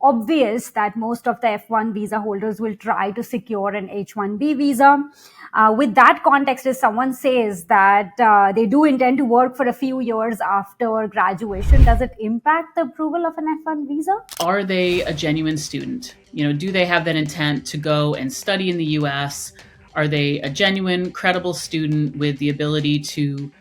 obvious that most of the F1 visa holders will try to secure an H1B visa. With that context, if someone says that they do intend to work for a few years after graduation, does it impact the approval of an F1 visa? Are they a genuine student? Do they have that intent to go and study in the US? Are they a genuine, credible student with the ability to,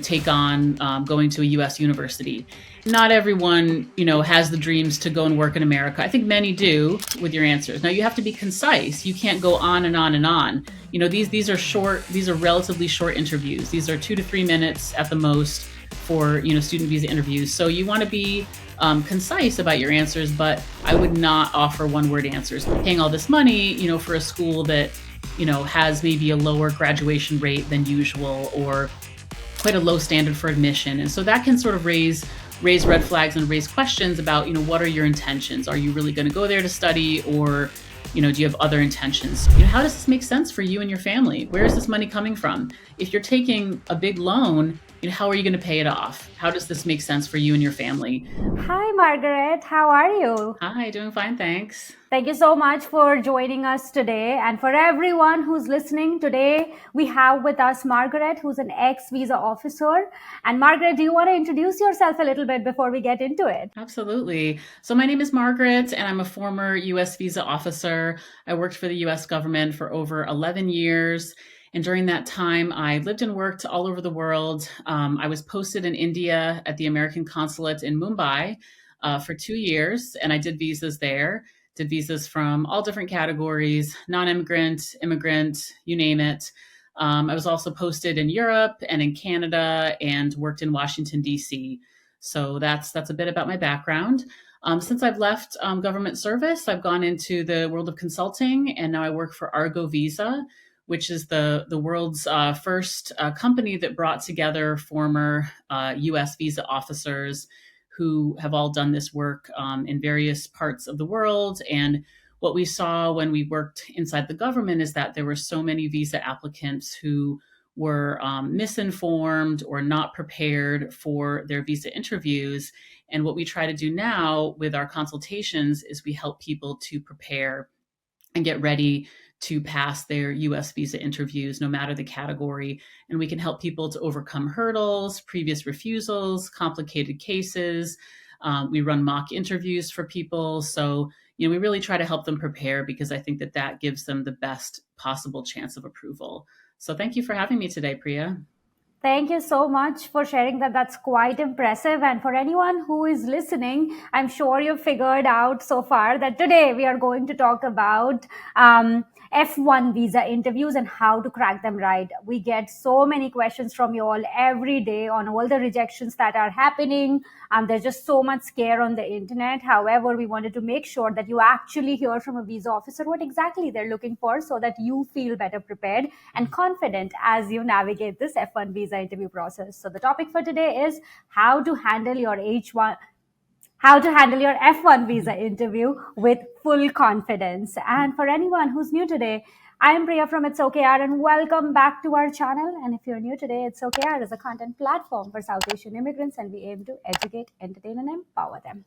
take on going to a US university? Not everyone, has the dreams to go and work in America. I think many do with your answers. Now you have to be concise. You can't go on and on and on. These are short, these are relatively short interviews. These are 2 to 3 minutes at the most for, student visa interviews. So you want to be concise about your answers, but I would not offer one-word answers. Paying all this money, for a school that, has maybe a lower graduation rate than usual or quite a low standard for admission. And so that can sort of raise red flags and raise questions about, what are your intentions? Are you really going to go there to study, or, do you have other intentions? How does this make sense for you and your family? Where is this money coming from? If you're taking a big loan, how are you going to pay it off? How does this make sense for you and your family? Hi, Margaret. How are you? Hi, doing fine, thanks. Thank you so much for joining us today. And for everyone who's listening today, we have with us Margaret, who's an ex-visa officer. And Margaret, do you want to introduce yourself a little bit before we get into it? Absolutely. So my name is Margaret, and I'm a former U.S. visa officer. I worked for the U.S. government for over 11 years. And during that time, I lived and worked all over the world. I was posted in India at the American consulate in Mumbai for 2 years, and I did visas there. Did visas from all different categories, non-immigrant, immigrant, you name it. I was also posted in Europe and in Canada and worked in Washington, D.C. So that's a bit about my background. Since I've left government service, I've gone into the world of consulting, and now I work for Argo Visa, which is the world's first company that brought together former U.S. visa officers who have all done this work in various parts of the world. And what we saw when we worked inside the government is that there were so many visa applicants who were misinformed or not prepared for their visa interviews. And what we try to do now with our consultations is we help people to prepare and get ready to pass their US visa interviews, no matter the category. And we can help people to overcome hurdles, previous refusals, complicated cases. We run mock interviews for people. So, we really try to help them prepare, because I think that gives them the best possible chance of approval. So thank you for having me today, Priya. Thank you so much for sharing that. That's quite impressive. And for anyone who is listening, I'm sure you've figured out so far that today we are going to talk about F1 visa interviews and how to crack them right. We get so many questions from you all every day on all the rejections that are happening. There's just so much scare on the internet. However, we wanted to make sure that you actually hear from a visa officer what exactly they're looking for, so that you feel better prepared and confident as you navigate this F1 visa interview process. So the topic for today is how to handle your F1 visa interview with full confidence. And for anyone who's new today, I'm Priya from It's Okay Yaar, and welcome back to our channel. And if you're new today, It's Okay Yaar is a content platform for South Asian immigrants, and we aim to educate, entertain, and empower them.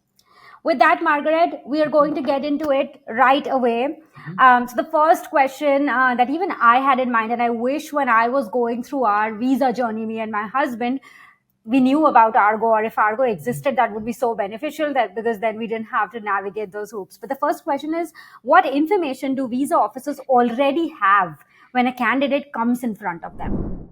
With that, Margaret, we are going to get into it right away. So the first question that even I had in mind, and I wish when I was going through our visa journey, me and my husband, we knew about Argo, or if Argo existed, that would be so beneficial, that because then we didn't have to navigate those hoops. But the first question is, what information do visa officers already have when a candidate comes in front of them?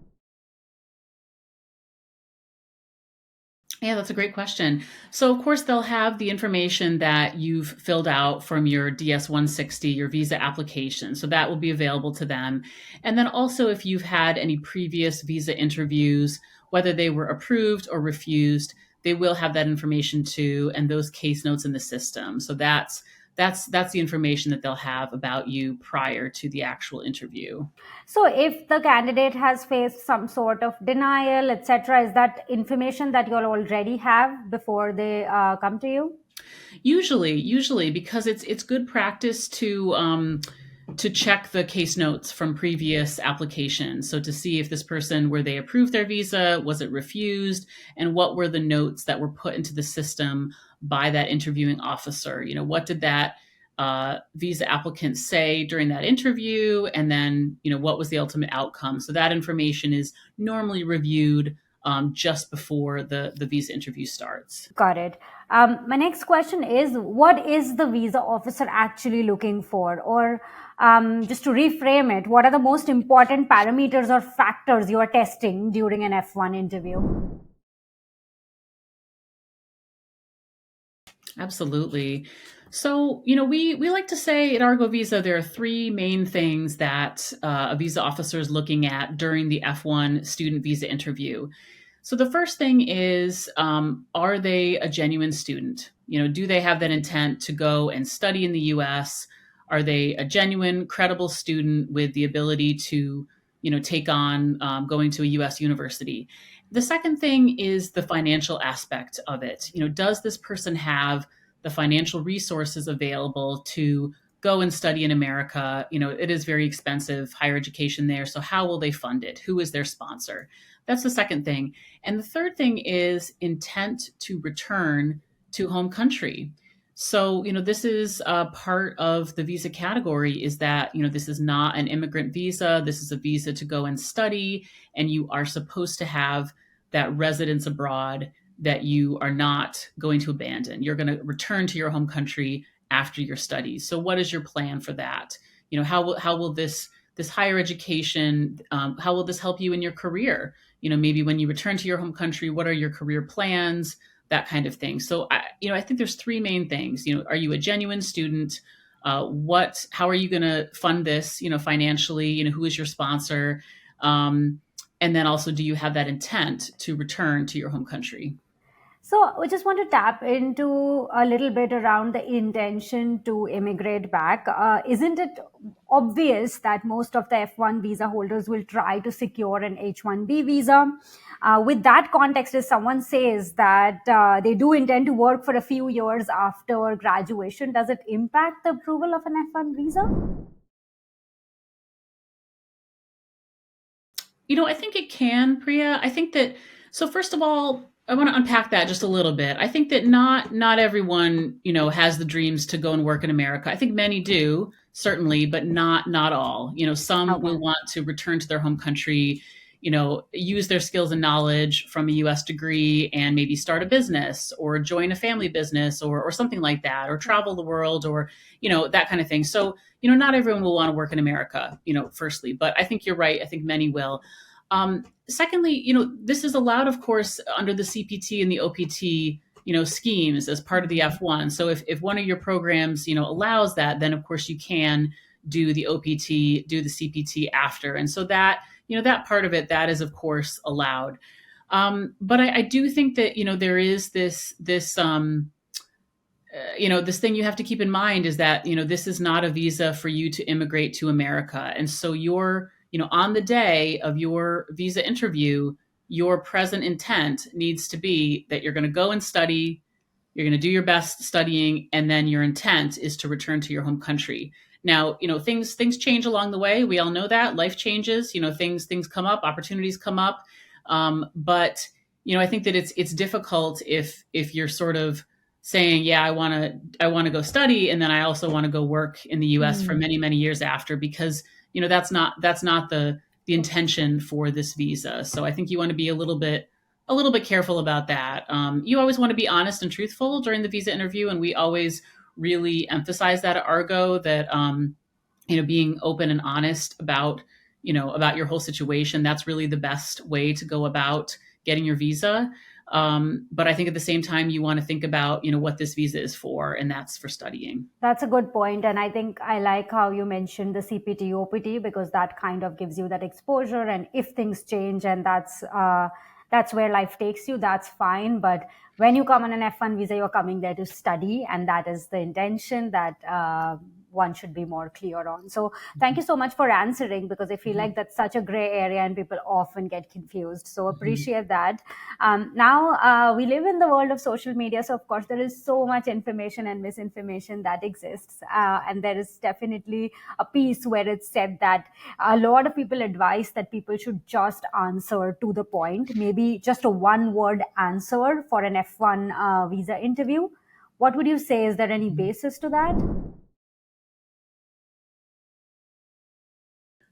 Yeah, that's a great question. So, of course, they'll have the information that you've filled out from your DS 160, your visa application. So that will be available to them. And then also, if you've had any previous visa interviews, whether they were approved or refused, they will have that information too, and those case notes in the system. So that's the information that they'll have about you prior to the actual interview. So if the candidate has faced some sort of denial, etc., is that information that you'll already have before they come to you? Usually, because it's good practice to to check the case notes from previous applications. So to see if this person, were they approved their visa, was it refused, and what were the notes that were put into the system by that interviewing officer. What did that visa applicant say during that interview, and then what was the ultimate outcome. So that information is normally reviewed just before the visa interview starts. Got it. My next question is, what is the visa officer actually looking for? Or just to reframe it, what are the most important parameters or factors you are testing during an F1 interview? Absolutely. So, we like to say at Argo Visa, there are three main things that a visa officer is looking at during the F1 student visa interview. So the first thing is, are they a genuine student? Do they have that intent to go and study in the U.S.? Are they a genuine, credible student with the ability to, take on going to a U.S. university? The second thing is the financial aspect of it. Does this person have the financial resources available to go and study in America? It is very expensive, higher education there. So how will they fund it? Who is their sponsor? That's the second thing. And the third thing is intent to return to home country. So, this is a part of the visa category, is that, this is not an immigrant visa. This is a visa to go and study, and you are supposed to have that residence abroad that you are not going to abandon. You're going to return to your home country after your studies. So what is your plan for that? How will this higher education, how will this help you in your career? Maybe when you return to your home country, what are your career plans? That kind of thing. So I think there's three main things. Are you a genuine student? How are you going to fund this, financially? Who is your sponsor? And then also, do you have that intent to return to your home country? So we just want to tap into a little bit around the intention to immigrate back. Isn't it obvious that most of the F1 visa holders will try to secure an H1B visa? With that context, if someone says that they do intend to work for a few years after graduation, does it impact the approval of an F1 visa? I think it can, Priya. I think that, so first of all, I want to unpack that just a little bit. I think that not everyone, has the dreams to go and work in America. I think many do, certainly, but not all. Some Okay. will want to return to their home country, use their skills and knowledge from a US degree and maybe start a business or join a family business or something like that, or travel the world, or, that kind of thing. So, not everyone will want to work in America, firstly, but I think you're right. I think many will. Secondly, this is allowed, of course, under the CPT and the OPT, schemes as part of the F1. So if one of your programs, allows that, then of course you can do the OPT, do the CPT after. And so that, that part of it, that is of course allowed. But I do think that, there is this thing you have to keep in mind, is that, this is not a visa for you to immigrate to America. And so on the day of your visa interview, your present intent needs to be that you're going to go and study, you're going to do your best studying, and then your intent is to return to your home country. Now, things change along the way. We all know that life changes. Things come up, opportunities come up. But I think that it's difficult if you're sort of saying, yeah, I want to go study, and then I also want to go work in the U.S. for Hmm. many years after, because that's not the intention for this visa. So I think you want to be a little bit careful about that. You always want to be honest and truthful during the visa interview, and we always really emphasize that at Argo, that being open and honest about your whole situation. That's really the best way to go about getting your visa. But I think at the same time, you want to think about what this visa is for, and that's for studying. That's a good point, and I think I like how you mentioned the CPT OPT, because that kind of gives you that exposure. And if things change, and that's where life takes you, that's fine. But when you come on an F1 visa, you're coming there to study, and that is the intention that one should be more clear on. So thank you so much for answering, because I feel like that's such a gray area and people often get confused. So appreciate that. Now, we live in the world of social media. So, of course, there is so much information and misinformation that exists. And there is definitely a piece where it's said that a lot of people advise that people should just answer to the point, maybe just a one word answer for an F1 visa interview. What would you say? Is there any basis to that?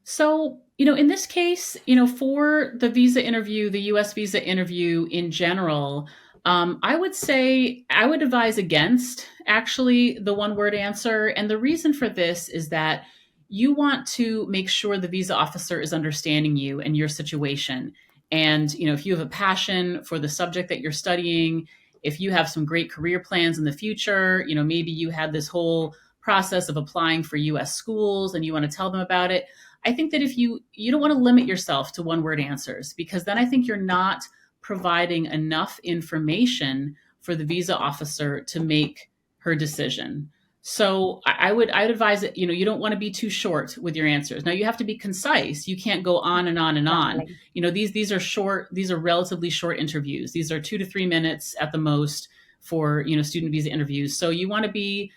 So, in this case, for the visa interview, the US visa interview in general, I would say I would advise against actually the one word answer. And the reason for this is that you want to make sure the visa officer is understanding you and your situation. And, if you have a passion for the subject that you're studying, if you have some great career plans in the future, maybe you had this whole process of applying for US schools and you want to tell them about it. I think that if you don't want to limit yourself to one word answers, because then I think you're not providing enough information for the visa officer to make her decision. So I'd advise that you don't want to be too short with your answers. Now you have to be concise. You can't go on and on and on. Rambling. These are short. These are relatively short interviews. These are 2 to 3 minutes at the most for student visa interviews. So you want to be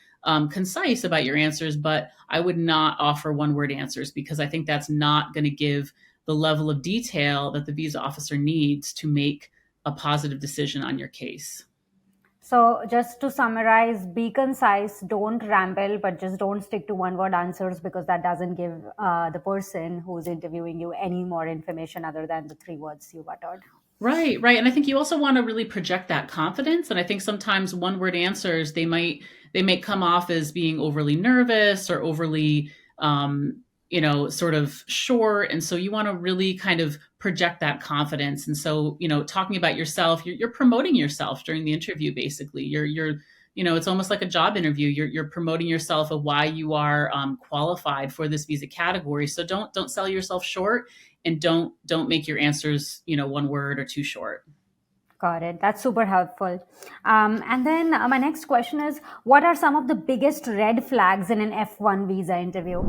concise about your answers, but I would not offer one word answers because I think that's not going to give the level of detail that the visa officer needs to make a positive decision on your case. So, just to summarize, be concise, don't ramble, but just don't stick to one word answers, because that doesn't give the person who's interviewing you any more information other than the three words you uttered. Right, right. And I think you also want to really project that confidence. And I think sometimes one word answers, they may come off as being overly nervous or overly sort of short. And so you want to really kind of project that confidence. And so, talking about yourself, you're promoting yourself during the interview, basically. It's almost like a job interview. You're promoting yourself of why you are qualified for this visa category. So don't sell yourself short, and don't make your answers one word or too short. Got it. That's super helpful. And then my next question is, what are some of the biggest red flags in an F1 visa interview?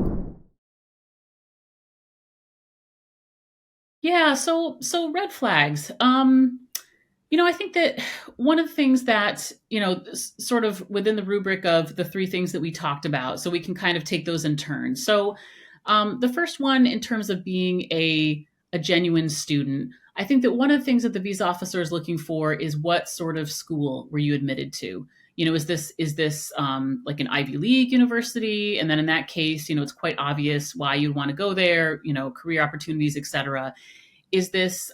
Yeah, so red flags. I think that one of the things that, sort of within the rubric of the three things that we talked about, so we can kind of take those in turn. So, the first one, in terms of being a genuine student, I think that one of the things that the visa officer is looking for is what sort of school were you admitted to? Is this like an Ivy League university? And then in that case, it's quite obvious why you'd want to go there. Career opportunities, etc. Is this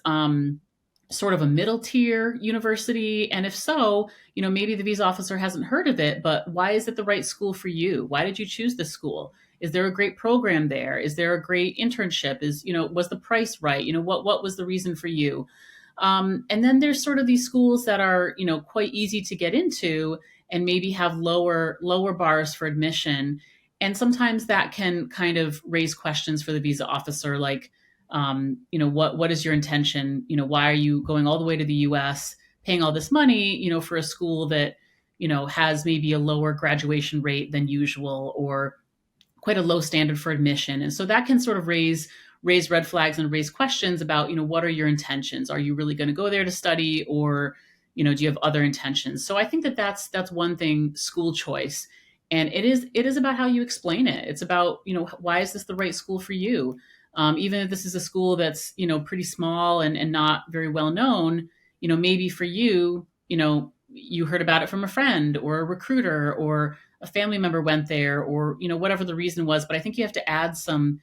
sort of a middle tier university? And if so, maybe the visa officer hasn't heard of it, but why is it the right school for you? Why did you choose this school? Is there a great program there? Is there a great internship? Was the price right? What was the reason for you? And then there's sort of these schools that are, quite easy to get into and maybe have lower bars for admission. And sometimes that can kind of raise questions for the visa officer, like, what is your intention? Why are you going all the way to the US, paying all this money, for a school that, has maybe a lower graduation rate than usual, or quite a low standard for admission. And so that can sort of raise red flags and raise questions about, what are your intentions? Are you really going to go there to study, or, do you have other intentions? So I think that that's one thing, school choice. And it is about how you explain it. It's about, why is this the right school for you? Even if this is a school that's, pretty small and not very well known, maybe for you, you heard about it from a friend or a recruiter, or a family member went there, or, whatever the reason was. But I think you have to add some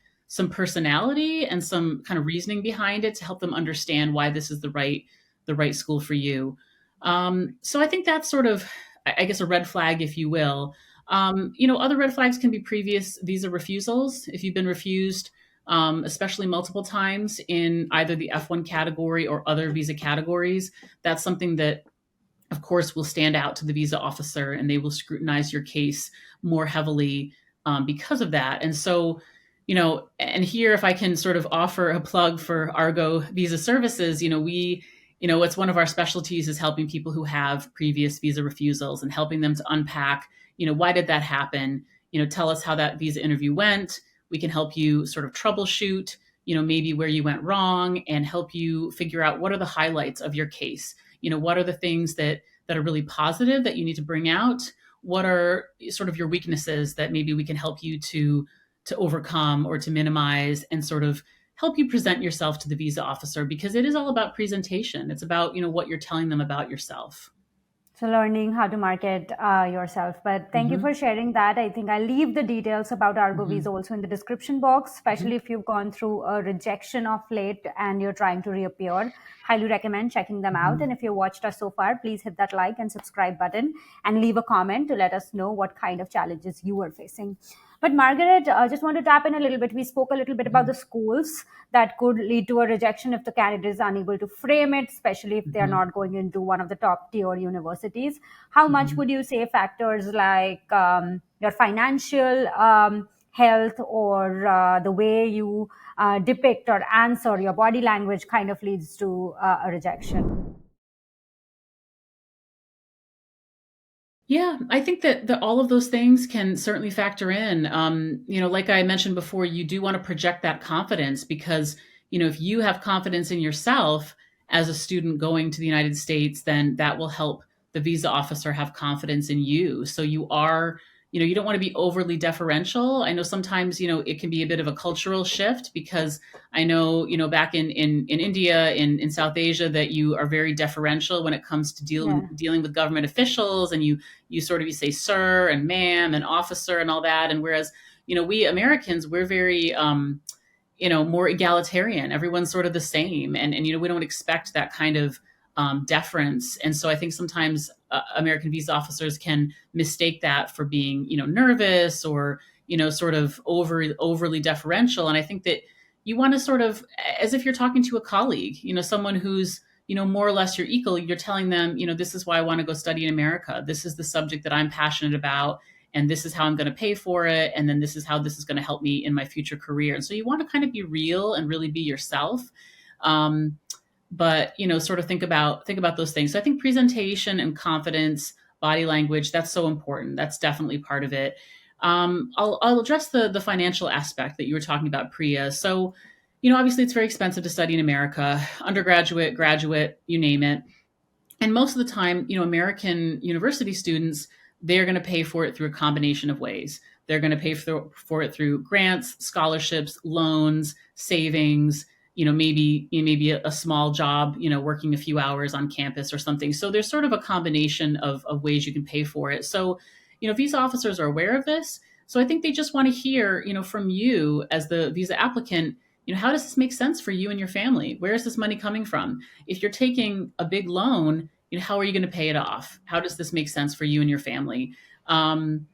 personality and some kind of reasoning behind it to help them understand why this is the right school for you. So I think that's sort of, I guess, a red flag, if you will. Other red flags can be previous visa refusals. If you've been refused, especially multiple times in either the F1 category or other visa categories, that's something that, of course, will stand out to the visa officer, and they will scrutinize your case more heavily because of that. And so, and here, if I can sort of offer a plug for Argo Visa Services, it's one of our specialties is helping people who have previous visa refusals and helping them to unpack, why did that happen? tell us how that visa interview went. We can help you sort of troubleshoot, maybe where you went wrong, and help you figure out what are the highlights of your case. What are the things that are really positive that you need to bring out? What are sort of your weaknesses that maybe we can help you to overcome or to minimize, and sort of help you present yourself to the visa officer, because it is all about presentation. It's about, what you're telling them about yourself. So learning how to market yourself. But thank you Mm-hmm. for sharing that. I think I'll leave the details about Argo Mm-hmm. Visa also in the description box, Mm-hmm. especially if you've gone through a rejection of late and you're trying to reappear. Highly recommend checking them out. Mm-hmm. And if you watched us so far, please hit that like and subscribe button and leave a comment to let us know what kind of challenges you are facing. But Margaret, just want to tap in a little bit. We spoke a little bit about Mm-hmm. the schools that could lead to a rejection if the candidate is unable to frame it, especially if they are Mm-hmm. not going into one of the top tier universities. How much Mm-hmm. would you say factors like your financial health or the way you depict or answer your body language kind of leads to a rejection? Yeah, I think that all of those things can certainly factor in. Like I mentioned before, you do want to project that confidence, because, if you have confidence in yourself as a student going to the United States, then that will help the visa officer have confidence in you. So you are, you don't want to be overly deferential. I know sometimes, it can be a bit of a cultural shift, because I know, back in India, in South Asia, that you are very deferential when it comes to Yeah. dealing with government officials, and you say sir and ma'am and officer and all that. And whereas, we Americans, we're very, more egalitarian. Everyone's sort of the same. And we don't expect that kind of deference. And so I think sometimes American visa officers can mistake that for being, nervous, or, sort of overly deferential. And I think that you want to sort of, as if you're talking to a colleague, someone who's, more or less your equal. You're telling them, this is why I want to go study in America. This is the subject that I'm passionate about, and this is how I'm going to pay for it. And then this is how this is going to help me in my future career. And so you want to kind of be real and really be yourself. Um, but, sort of think about those things. So I think presentation and confidence, body language, that's so important. That's definitely part of it. I'll address the financial aspect that you were talking about, Priya. So, obviously it's very expensive to study in America, undergraduate, graduate, you name it. And most of the time, American university students, they're going to pay for it through a combination of ways. They're going to pay for it through grants, scholarships, loans, savings, maybe a small job, working a few hours on campus or something. So there's sort of a combination of ways you can pay for it. So, visa officers are aware of this. So I think they just want to hear, from you as the visa applicant, how does this make sense for you and your family? Where is this money coming from? If you're taking a big loan, how are you going to pay it off? How does this make sense for you and your family? Um,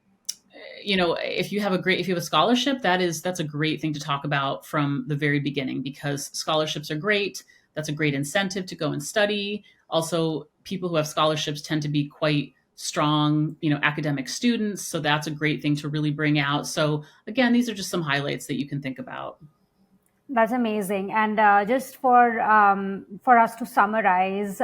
if you have a scholarship, that's a great thing to talk about from the very beginning, because scholarships are great. That's a great incentive to go and study. Also, people who have scholarships tend to be quite strong, academic students. So that's a great thing to really bring out. So again, these are just some highlights that you can think about. That's amazing. And just for us to summarize,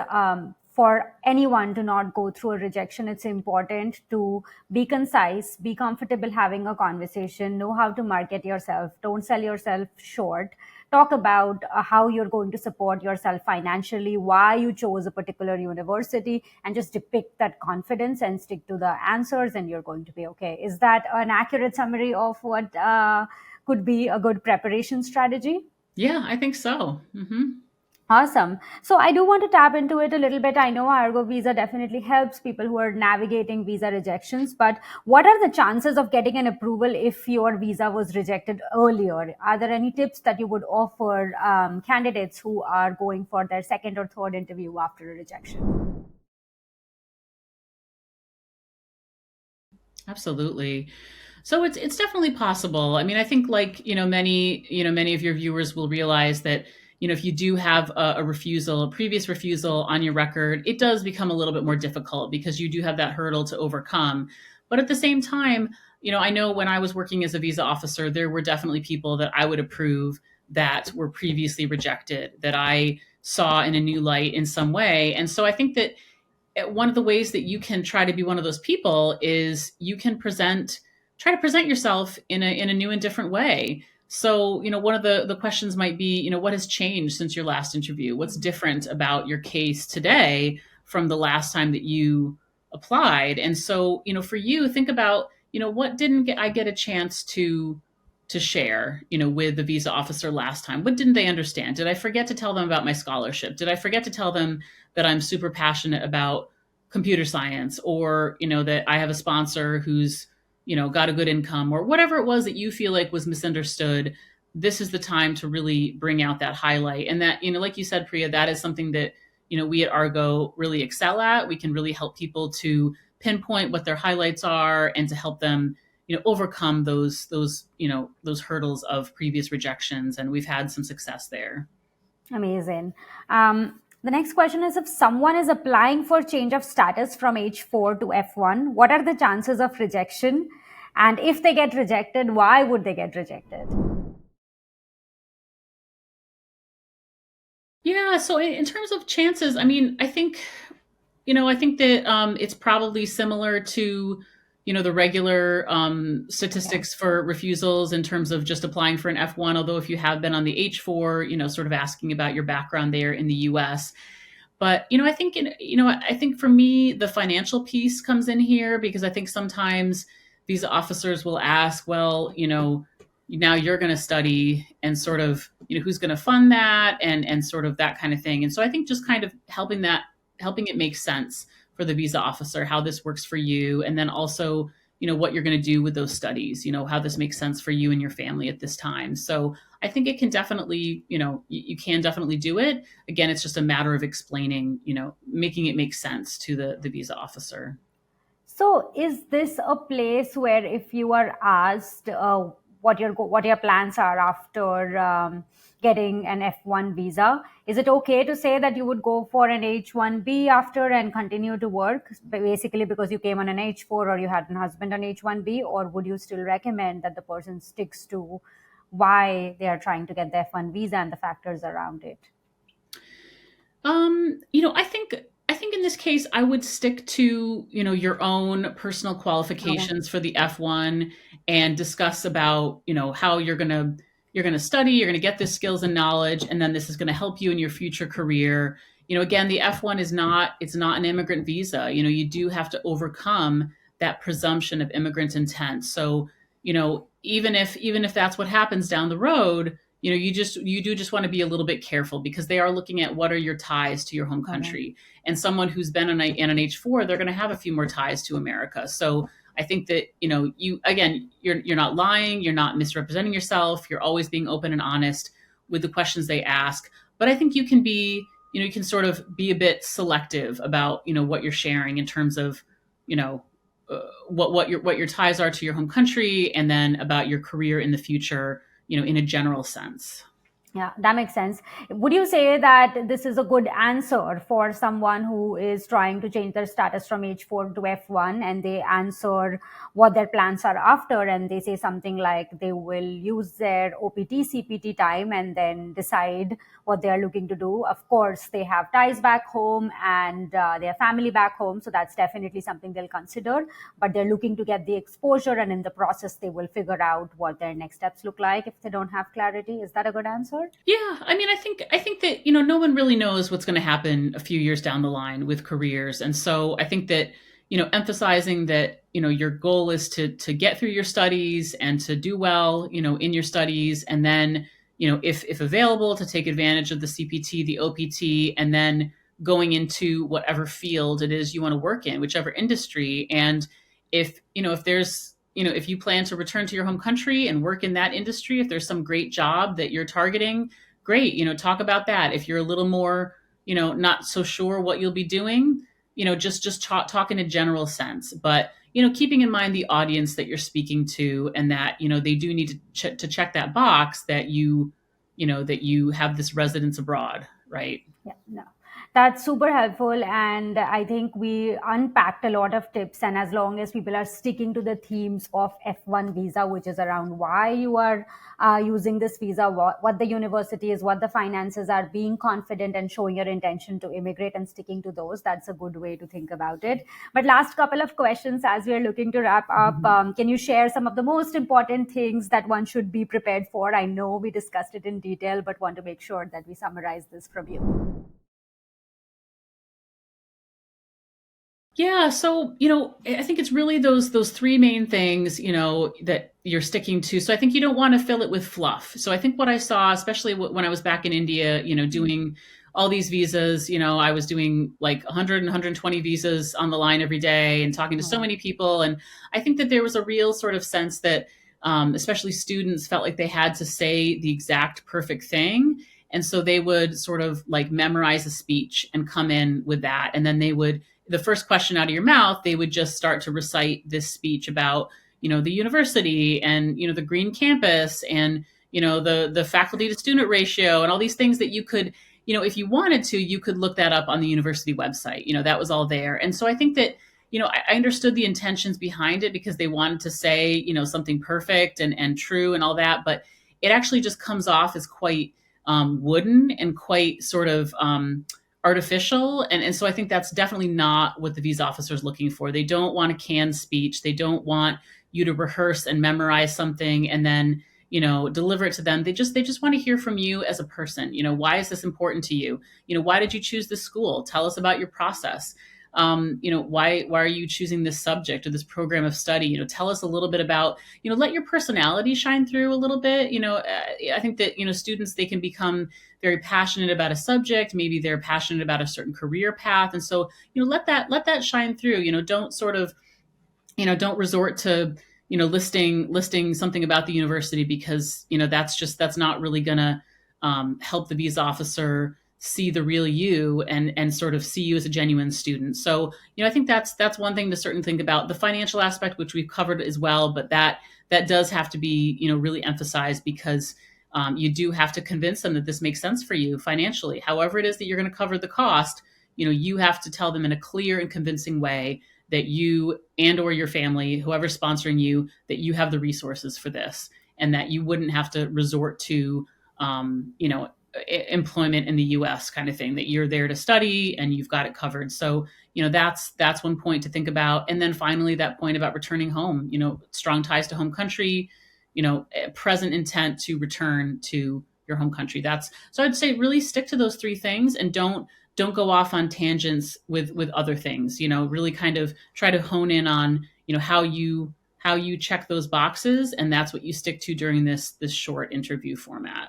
for anyone to not go through a rejection, it's important to be concise, be comfortable having a conversation, know how to market yourself, don't sell yourself short. Talk about how you're going to support yourself financially, why you chose a particular university, and just depict that confidence and stick to the answers, and you're going to be okay. Is that an accurate summary of what could be a good preparation strategy? Yeah, I think so. Awesome. So I do want to tap into it a little bit. I know Argo Visa definitely helps people who are navigating visa rejections, but what are the chances of getting an approval if your visa was rejected earlier? Are there any tips that you would offer candidates who are going for their second or third interview after a rejection? Absolutely. So it's definitely possible. I mean, I think, like, many of your viewers will realize that, if you do have a previous refusal on your record, it does become a little bit more difficult, because you do have that hurdle to overcome. But at the same time, I know when I was working as a visa officer, there were definitely people that I would approve that were previously rejected, that I saw in a new light in some way. And so I think that one of the ways that you can try to be one of those people is you can try to present yourself in a new and different way. So, one of the questions might be, what has changed since your last interview? What's different about your case today from the last time that you applied? And so, for you, think about, what didn't I get a chance to share, with the visa officer last time? What didn't they understand? Did I forget to tell them about my scholarship? Did I forget to tell them that I'm super passionate about computer science, or, that I have a sponsor who's, got a good income, or whatever it was that you feel like was misunderstood? This is the time to really bring out that highlight. And that, like you said, Priya, that is something that, we at Argo really excel at. We can really help people to pinpoint what their highlights are and to help them, overcome those hurdles of previous rejections. And we've had some success there. Amazing. The next question is, if someone is applying for change of status from H4 to F1, what are the chances of rejection? And if they get rejected, why would they get rejected? Yeah. So in terms of chances, I mean, I think that it's probably similar to, the regular Yeah. statistics for refusals in terms of just applying for an F1. Although if you have been on the H4, sort of asking about your background there in the US. But, I think for me, the financial piece comes in here, because I think sometimes visa officers will ask, well, now you're going to study, and sort of, who's going to fund that, and sort of that kind of thing. And so I think just kind of helping it make sense for the visa officer, how this works for you. And then also, what you're going to do with those studies, how this makes sense for you and your family at this time. So I think it can definitely, you can definitely do it. Again, it's just a matter of explaining, making it make sense to the visa officer. So, is this a place where, if you are asked what your plans are after getting an F1 visa, is it okay to say that you would go for an H1B after and continue to work, basically because you came on an H4 or you had a husband on H1B, or would you still recommend that the person sticks to why they are trying to get the F1 visa and the factors around it? I think in this case I would stick to, your own personal Okay. qualifications for the F1, and discuss about, how you're going to study, you're going to get the skills and knowledge, and then this is going to help you in your future career. Again, the F1 it's not an immigrant visa. You do have to overcome that presumption of immigrant intent. So, even if that's what happens down the road, you do just want to be a little bit careful, because they are looking at what are your ties to your home Okay. country. And someone who's been in an H4, they're going to have a few more ties to America. So I think that, you're not lying, you're not misrepresenting yourself, you're always being open and honest with the questions they ask. But I think you can sort of be a bit selective about, what you're sharing in terms of, you know what your ties are to your home country, and then about your career in the future, in a general sense. Yeah, that makes sense. Would you say that this is a good answer for someone who is trying to change their status from H4 to F1, and they answer what their plans are after, and they say something like they will use their OPT, CPT time and then decide what they are looking to do? Of course, they have ties back home and their family back home, so that's definitely something they'll consider. But they're looking to get the exposure, and in the process, they will figure out what their next steps look like if they don't have clarity. Is that a good answer? Yeah, I mean, I think that, no one really knows what's going to happen a few years down the line with careers. And so I think that, emphasizing that, your goal is to get through your studies and to do well, in your studies, and then, if available, to take advantage of the CPT, the OPT, and then going into whatever field it is you want to work in, whichever industry. And if you plan to return to your home country and work in that industry, if there's some great job that you're targeting, great, talk about that. If you're a little more, not so sure what you'll be doing, just talk in a general sense. But, keeping in mind the audience that you're speaking to, and that, they do need to check that box that you have this residence abroad, right? Yeah, no. That's super helpful. And I think we unpacked a lot of tips. And as long as people are sticking to the themes of F1 visa, which is around why you are using this visa, what the university is, what the finances are, being confident and showing your intention to immigrate and sticking to those, that's a good way to think about it. But last couple of questions as we are looking to wrap up. Can you share some of the most important things that one should be prepared for? I know we discussed it in detail, but want to make sure that we summarize this from you. Yeah, so, I think it's really those three main things, that you're sticking to. So I think you don't want to fill it with fluff. So I think what I saw, especially when I was back in India, doing all these visas, I was doing like 100 and 120 visas on the line every day and talking to so Oh. many people. And I think that there was a real sort of sense that, especially students felt like they had to say the exact perfect thing. And so they would sort of like memorize a speech and come in with that. And then they would, the first question out of your mouth, they would just start to recite this speech about, the university and, the green campus and, the faculty to student ratio and all these things that you could, if you wanted to, you could look that up on the university website. That was all there. And so I think that, I understood the intentions behind it because they wanted to say, something perfect and true and all that. But it actually just comes off as quite wooden and quite sort of artificial. And so I think that's definitely not what the visa officer is looking for. They don't want a canned speech. They don't want you to rehearse and memorize something and then, deliver it to them. They just want to hear from you as a person. Why is this important to you? Why did you choose this school? Tell us about your process. Why are you choosing this subject or this program of study? Tell us a little bit about, let your personality shine through a little bit. I think that, students, they can become very passionate about a subject. Maybe they're passionate about a certain career path. And so, let that shine through. Don't sort of, don't resort to, listing something about the university because, that's not really gonna help the visa officer see the real you and sort of see you as a genuine student. So, I think that's one thing to certainly think about. The financial aspect, which we've covered as well, but that does have to be, really emphasized because you do have to convince them that this makes sense for you financially. However it is that you're going to cover the cost, you have to tell them in a clear and convincing way that you and or your family, whoever's sponsoring you, that you have the resources for this and that you wouldn't have to resort to, employment in the US kind of thing, that you're there to study and you've got it covered. So, that's one point to think about. And then finally, that point about returning home, strong ties to home country, present intent to return to your home country. That's so I'd say really stick to those three things and don't go off on tangents with other things. Really kind of try to hone in on, how you check those boxes, and that's what you stick to during this short interview format.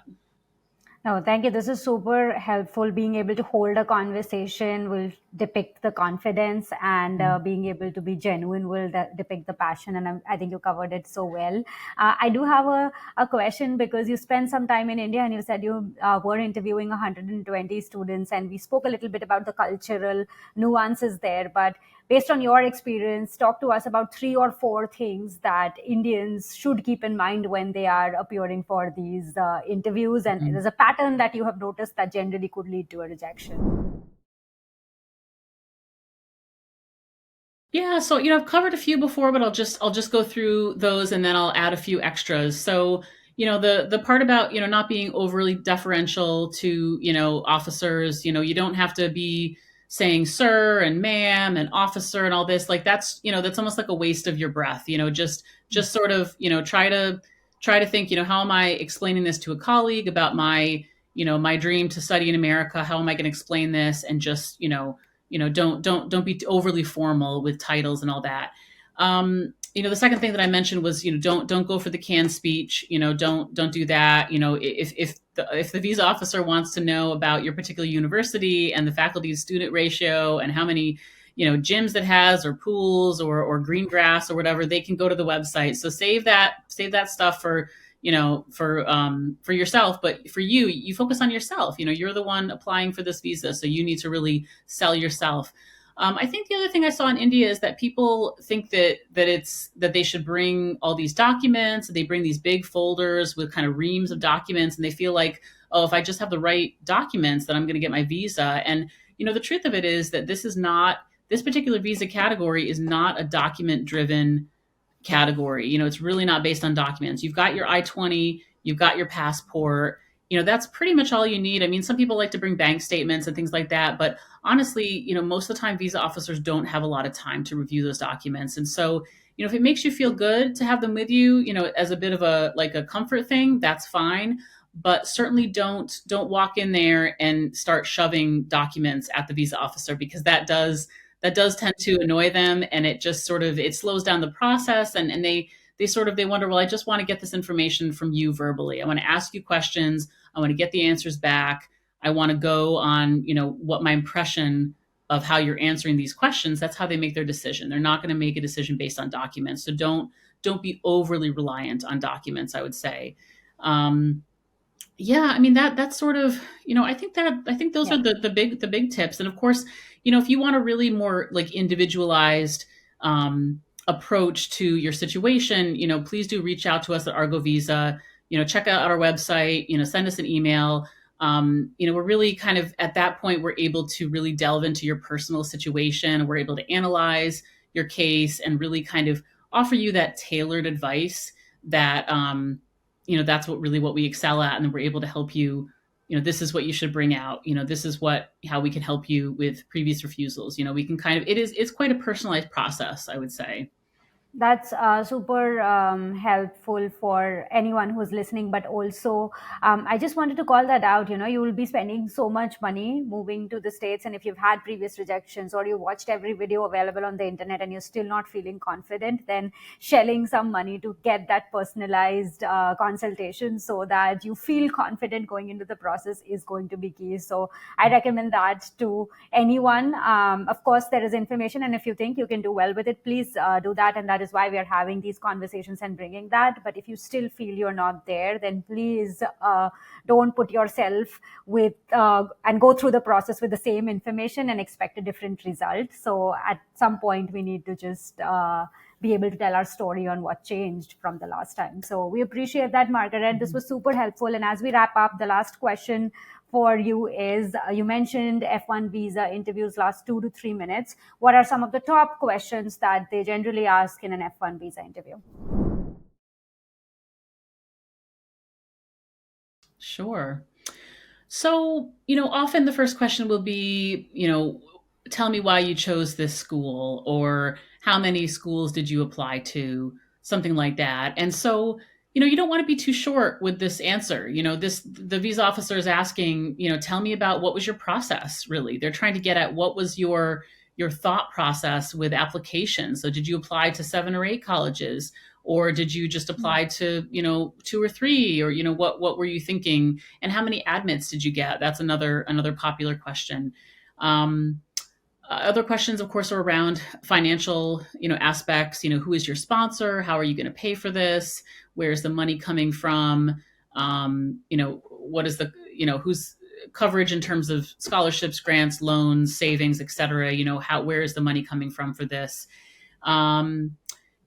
No, thank you. This is super helpful. Being able to hold a conversation will depict the confidence, and being able to be genuine will depict the passion. And I think you covered it so well. I do have a question because you spent some time in India and you said you were interviewing 120 students, and we spoke a little bit about the cultural nuances there. But based on your experience, talk to us about three or four things that Indians should keep in mind when they are appearing for these interviews. And Mhm. there's a pattern that you have noticed that generally could lead to a rejection. Yeah, so I've covered a few before, but I'll just go through those and then I'll add a few extras. So, the part about, not being overly deferential to, officers, you don't have to be saying sir and ma'am and officer and all this. Like that's almost like a waste of your breath, just sort of, try to think, how am I explaining this to a colleague about my dream to study in America? How am I going to explain this? And just, don't be overly formal with titles and all that. The second thing that I mentioned was, don't go for the canned speech. Don't do that. If the visa officer wants to know about your particular university and the faculty to student ratio and how many gyms it has or pools or green grass or whatever, they can go to the website. So save that stuff for for yourself. But for you focus on yourself. You're the one applying for this visa, so you need to really sell yourself. I think the other thing I saw in India is that people think that they should bring all these documents. They bring these big folders with kind of reams of documents, and they feel like, oh, if I just have the right documents, then I'm going to get my visa. And the truth of it is that this particular visa category is not a document driven category. It's really not based on documents. You've got your I-20, you've got your passport. That's pretty much all you need. I mean, some people like to bring bank statements and things like that, but honestly, most of the time visa officers don't have a lot of time to review those documents. And so, if it makes you feel good to have them with you, as a bit of a like a comfort thing, that's fine. But certainly don't walk in there and start shoving documents at the visa officer, because that does tend to annoy them, and it just sort of it slows down the process, and they wonder, well, I just want to get this information from you verbally. I want to ask you questions. I want to get the answers back. I want to go on, what my impression of how you're answering these questions. That's how they make their decision. They're not going to make a decision based on documents. So don't be overly reliant on documents, I would say. Yeah, I mean that's sort of, I think those Yeah. are the big tips. And of course, if you want a really more like individualized approach to your situation, please do reach out to us at Argo Visa. Check out our website. Send us an email. We're really kind of at that point, we're able to really delve into your personal situation. We're able to analyze your case and really kind of offer you that tailored advice that that's what we excel at, and then we're able to help you. This is what you should bring out. This is how we can help you with previous refusals. We can kind of it's quite a personalized process, I would say. That's super helpful for anyone who's listening. But also, I just wanted to call that out. You will be spending so much money moving to the States. And if you've had previous rejections, or you watched every video available on the internet and you're still not feeling confident, then shelling some money to get that personalized consultation so that you feel confident going into the process is going to be key. So I recommend that to anyone. Of course, there is information, and if you think you can do well with it, please do that. And that is why we are having these conversations and bringing that. But if you still feel you're not there, then please don't put yourself with and go through the process with the same information and expect a different result. So at some point, we need to just be able to tell our story on what changed from the last time. So we appreciate that, Margaret. This was super helpful. And as we wrap up, the last question for you is, you mentioned F1 visa interviews last 2 to 3 minutes. What are some of the top questions that they generally ask in an F1 visa interview? Sure. So, often the first question will be, tell me why you chose this school, or how many schools did you apply to, something like that. And so, you don't want to be too short with this answer. The visa officer is asking, tell me about what was your process, really. They're trying to get at what was your thought process with application. So did you apply to 7 or 8 colleges? Or did you just apply to, 2 or 3, or, what were you thinking? And how many admits did you get? That's another popular question. Other questions, of course, are around financial, aspects. Who is your sponsor? How are you going to pay for this? Where's the money coming from? What is who's coverage in terms of scholarships, grants, loans, savings, et cetera? Where is the money coming from for this? Um,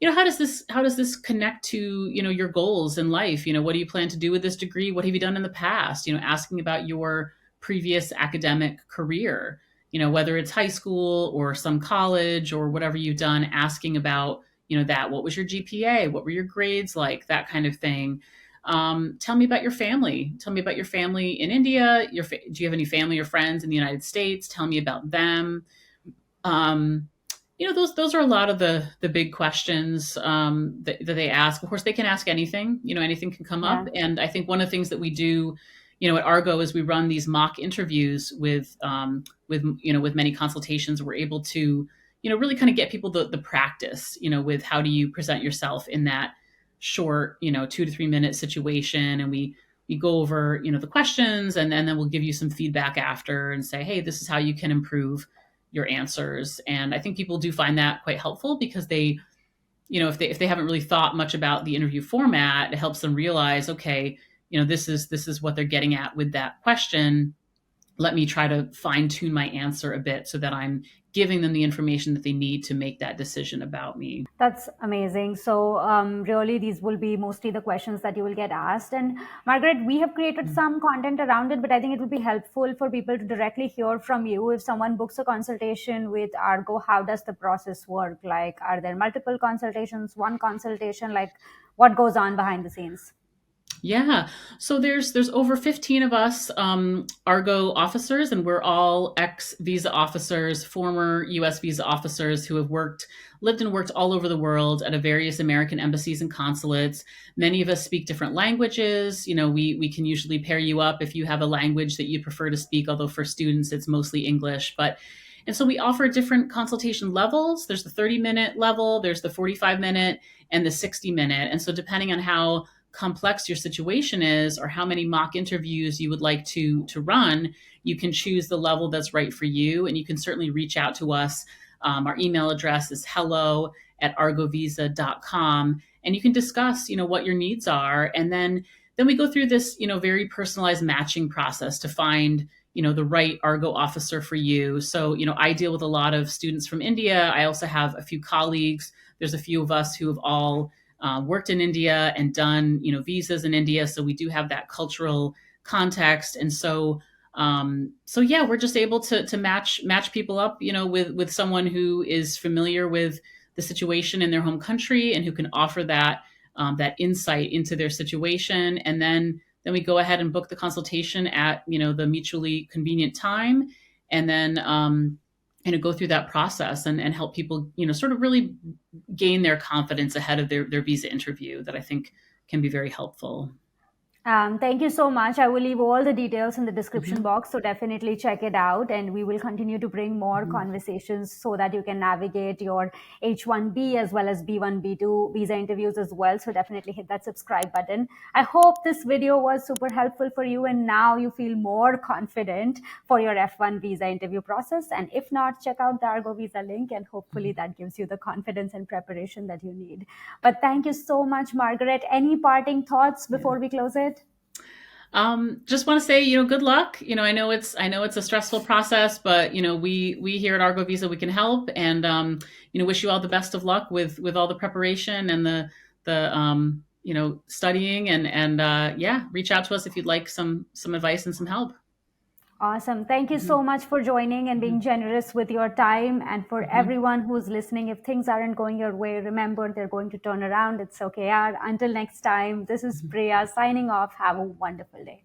how does this connect to, your goals in life? What do you plan to do with this degree? What have you done in the past? Asking about your previous academic career, whether it's high school or some college or whatever you've done, asking about, that. What was your GPA? What were your grades like? That kind of thing. Tell me about your family. Tell me about your family in India. Do you have any family or friends in the United States? Tell me about them. Um, those are a lot of the big questions that they ask. Of course, they can ask anything. Anything can come up. Yeah. And I think one of the things that we do, at Argo, is we run these mock interviews with many consultations. We're able to, really kind of get people the practice, with how do you present yourself in that short, 2 to 3 minute situation. And we go over, the questions, and then we'll give you some feedback after and say, hey, this is how you can improve your answers. And I think people do find that quite helpful, because they, if they haven't really thought much about the interview format, it helps them realize, okay, this is what they're getting at with that question. let me try to fine tune my answer a bit so that I'm giving them the information that they need to make that decision about me. That's amazing. So, really, these will be mostly the questions that you will get asked. And Margaret, we have created some content around it, but I think it would be helpful for people to directly hear from you. If someone books a consultation with Argo, how does the process work? Like, are there multiple consultations, one consultation? Like, what goes on behind the scenes? Yeah. So there's over 15 of us Argo officers, and we're all ex visa officers, former U.S. visa officers who have lived and worked all over the world at a various American embassies and consulates. Many of us speak different languages. We can usually pair you up if you have a language that you prefer to speak. Although for students, it's mostly English, but. And so we offer different consultation levels. There's the 30-minute level, there's the 45-minute, and the 60-minute. And so depending on how complex your situation is or how many mock interviews you would like to run, you can choose the level that's right for you. And you can certainly reach out to us. Our email address is hello@argovisa.com, and you can discuss what your needs are. And then we go through this very personalized matching process to find the right Argo officer for you. So I deal with a lot of students from India. I also have a few colleagues. There's a few of us who have all worked in India and done visas in India, so we do have that cultural context. And so yeah, we're just able to match people up with someone who is familiar with the situation in their home country and who can offer that insight into their situation. And then we go ahead and book the consultation at the mutually convenient time, and then go through that process and help people sort of really gain their confidence ahead of their visa interview, that I think can be very helpful. Thank you so much. I will leave all the details in the description Hmm. box, so definitely check it out. And we will continue to bring more Hmm. conversations so that you can navigate your H1B as well as B1, B2 visa interviews as well. So definitely hit that subscribe button. I hope this video was super helpful for you, and now you feel more confident for your F1 visa interview process. And if not, check out the Argo Visa link, and hopefully that gives you the confidence and preparation that you need. But thank you so much, Margaret. Any parting thoughts Yeah. before we close it? Just want to say, good luck. I know it's a stressful process, but we here at Argo Visa, we can help, and wish you all the best of luck with all the preparation and the studying, and yeah, reach out to us if you'd like some advice and some help. Awesome. Thank you Hmm. so much for joining and being Hmm. generous with your time. And for Hmm. everyone who's listening, if things aren't going your way, remember they're going to turn around. It's okay. Yaar. Until next time, this is Hmm. Priya signing off. Have a wonderful day.